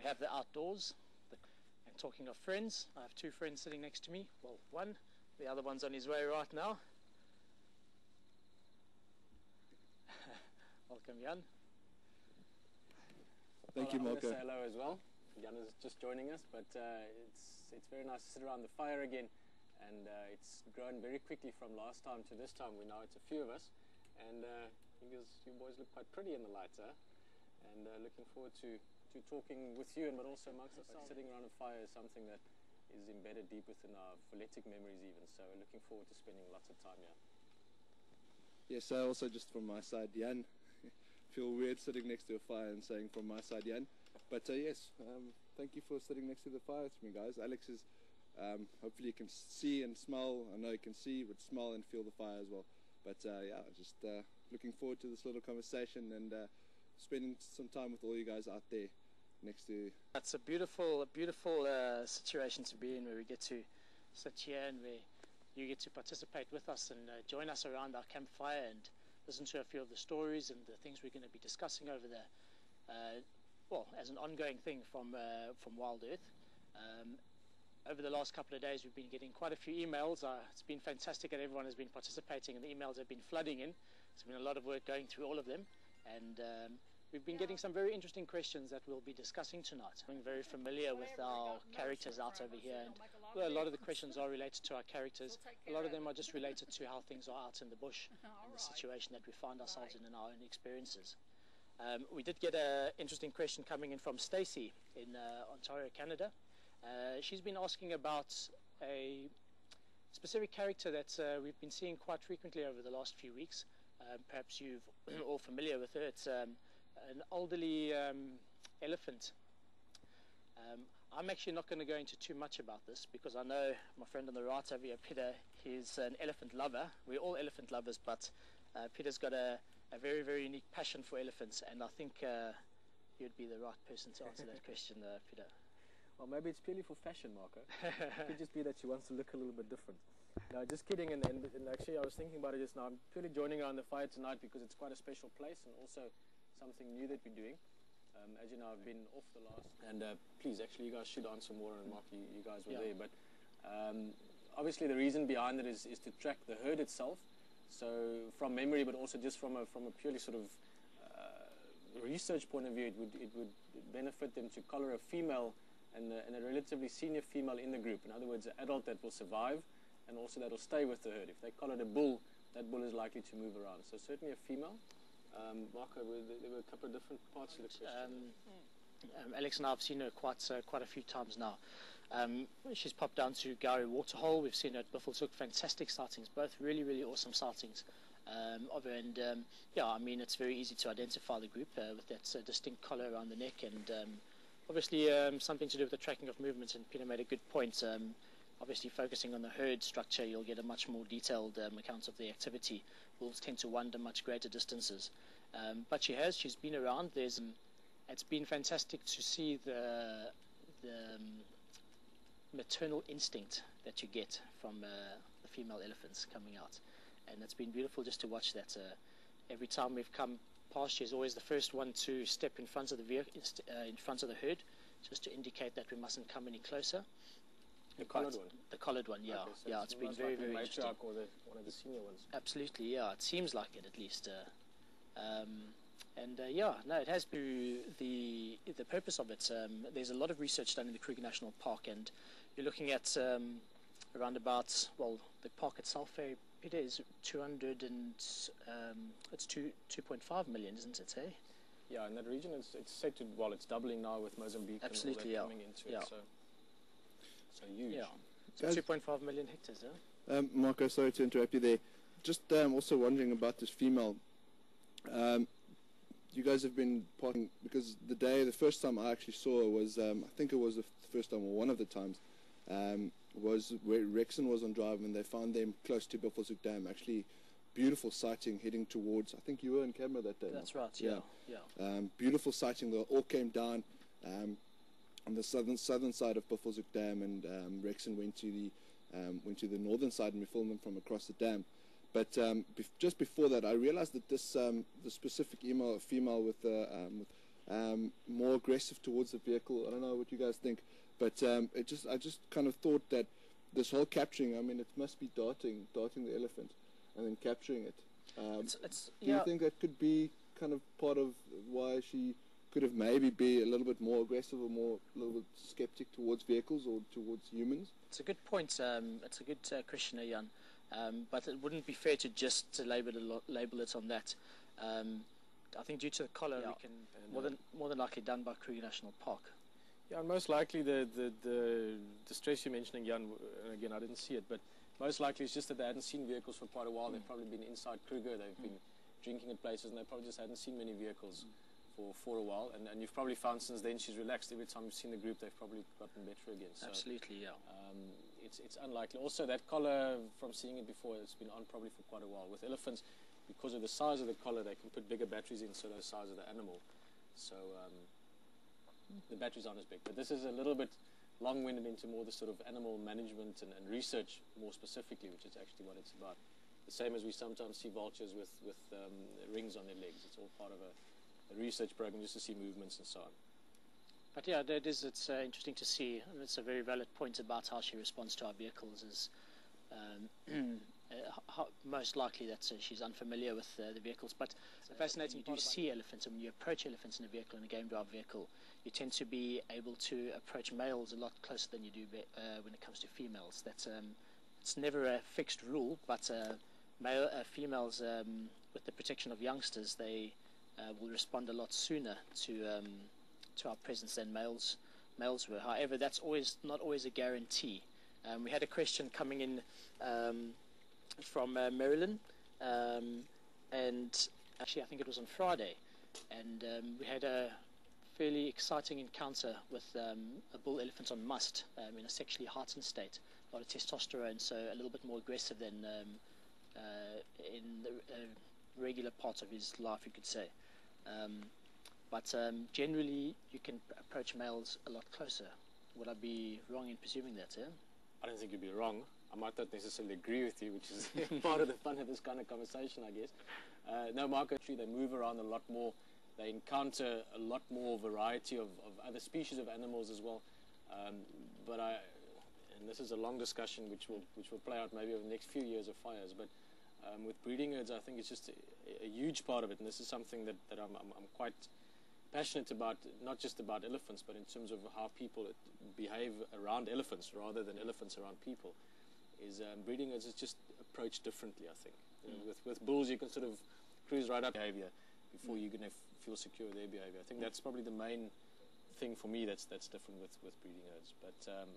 We have the outdoors. And talking of friends, I have two friends sitting next to me. Well, one. The other one's on his way right now. Welcome, Jan. Thank you, Marco. I'm going to say hello as well. Jan is just joining us, but it's very nice to sit around the fire again, and it's grown very quickly from last time to this time. Now it's a few of us, and you boys look quite pretty in the lights, huh? And looking forward to talking with you, but also amongst ourselves. Sitting around a fire is something that is embedded deep within our phonetic memories even, so we're looking forward to spending lots of time here. Yes, also just from my side, Jan. Feel weird sitting next to a fire and saying from my side, Jan. But yes, thank you for sitting next to the fire with me, guys. Alex is, hopefully you can see and smell. I know you can see, but smell and feel the fire as well. But yeah, just looking forward to this little conversation and spending some time with all you guys out there next to. It's a beautiful situation to be in, where we get to sit here and where you get to participate with us and join us around our campfire and listen to a few of the stories and the things we're going to be discussing over there. Well, as an ongoing thing from WildEarth. Over the last couple of days, we've been getting quite a few emails. It's been fantastic that everyone has been participating, and the emails have been flooding in. There's been a lot of work going through all of them, and we've been getting some very interesting questions that we'll be discussing tonight. I'm very familiar with our characters out over here, and well, a lot of the questions are related to our characters. A lot of them are just related to how things are out in the bush and the situation that we find ourselves in our own experiences. We did get an interesting question coming in from Stacey in Ontario, Canada. She's been asking about a specific character that we've been seeing quite frequently over the last few weeks. Perhaps you're all familiar with her. It's an elderly elephant. I'm actually not going to go into too much about this because I know my friend on the right over here, Pieter, he's an elephant lover. We're all elephant lovers, but Pieter's got a very, very unique passion for elephants, and I think you'd be the right person to answer that question, Pieter. Well, maybe it's purely for fashion, Marco. It could just be that she wants to look a little bit different. No, just kidding, and actually I was thinking about it just now. I'm purely joining around the fire tonight because it's quite a special place and also something new that we're doing. As you know, I've been off the last... And please, actually, you guys should answer more, and Mark, you guys were there. But obviously the reason behind it is to track the herd itself. So from memory, but also just from a purely sort of research point of view, it would benefit them to collar a female and a relatively senior female in the group. In other words, an adult that will survive and also that will stay with the herd. If they collared a bull, that bull is likely to move around. So certainly a female. Marco, there were a couple of different parts of the question. Alex and I have seen her quite a few times now. She's popped down to Gowrie Waterhole. We've seen her at Buffelshoek. Fantastic sightings, both really, really awesome sightings of her. And yeah, I mean, it's very easy to identify the group with that distinct collar around the neck, and obviously something to do with the tracking of movements. And Pieter made a good point. Obviously focusing on the herd structure, you'll get a much more detailed account of the activity. Wolves tend to wander much greater distances, but she's been around. It's been fantastic to see the maternal instinct that you get from the female elephants coming out, and it's been beautiful just to watch that. Every time we've come past, she's always the first one to step in front of the vehicle, in front of the herd, just to indicate that we mustn't come any closer. The collared one? The collared one, yeah. Okay, so yeah, it's been very, very interesting. Or one of the senior ones? Absolutely, yeah. It seems like it, at least. Yeah, no, it has been the purpose of it. There's a lot of research done in the Kruger National Park, and you're looking at around about, well, the park itself, Pieter, is 200 and it's 2.5 million, isn't it? Eh? Yeah, in that region, it's said to, well, it's doubling now with Mozambique. Absolutely, and all that coming into it. So huge. Yeah, so 2.5 million hectares. Yeah. Marco, sorry to interrupt you there. Just also wondering about this female. You guys have been parting, because the first time I actually saw her was, I think it was the first time, or one of the times, was where Rexon was on drive, and they found them close to Buffelshoek Dam. Actually, beautiful sighting heading towards, I think you were in camera that day. That's right, yeah. Beautiful sighting. They all came down on the southern side of Buffelshoek Dam, and Rexon went to the northern side, and we filmed them from across the dam. But just before that, I realized that this specific female with more aggressive towards the vehicle. I don't know what you guys think, but I just kind of thought that this whole capturing, I mean, it must be darting the elephant and then capturing it. Do you think that could be kind of part of why she could have maybe be a little bit more aggressive or a little bit skeptic towards vehicles or towards humans? It's a good point. It's a good question, Jan. But it wouldn't be fair to just label it on that. I think due to the collar, we can more than likely done by Kruger National Park. Yeah, and most likely the stress you're mentioning, Jan, and again, I didn't see it, but most likely it's just that they hadn't seen vehicles for quite a while. They've probably been inside Kruger, they've been drinking at places, and they probably just hadn't seen many vehicles for a while. And you've probably found since then she's relaxed. Every time you've seen the group, they've probably gotten better again. So, absolutely, yeah. It's unlikely. Also, that collar, from seeing it before, it's been on probably for quite a while. With elephants, because of the size of the collar, they can put bigger batteries in, so the size of the animal. So the batteries aren't as big. But this is a little bit long-winded into more the sort of animal management and research more specifically, which is actually what it's about. The same as we sometimes see vultures with rings on their legs. It's all part of a research program just to see movements and so on. But yeah, it's interesting to see, and it's a very valid point about how she responds to our vehicles. Is most likely that she's unfamiliar with the vehicles. But the fascinating, you do see elephants, and when you approach elephants in a vehicle, in a game drive vehicle, you tend to be able to approach males a lot closer than you do when it comes to females. That's it's never a fixed rule, but females, with the protection of youngsters, they will respond a lot sooner to our presence than males were. However, that's not always a guarantee. We had a question coming in from Marilyn, and actually I think it was on Friday, and we had a fairly exciting encounter with a bull elephant on must, in a sexually heightened state, a lot of testosterone, so a little bit more aggressive than in the regular part of his life, you could say. But generally, you can approach males a lot closer. Would I be wrong in presuming that? Yeah? I don't think you'd be wrong. I might not necessarily agree with you, which is part of the fun of this kind of conversation, I guess. No, Marco, they move around a lot more. They encounter a lot more variety of other species of animals as well. And this is a long discussion which will play out maybe over the next few years of fires. But with breeding herds, I think it's just a huge part of it, and this is something that I'm quite passionate about, not just about elephants, but in terms of how people behave around elephants rather than elephants around people. Is breeding herds is just approached differently, I think. With bulls, you can sort of cruise right up behavior before you're going to feel secure with their behavior. I think that's probably the main thing for me that's different with breeding herds. But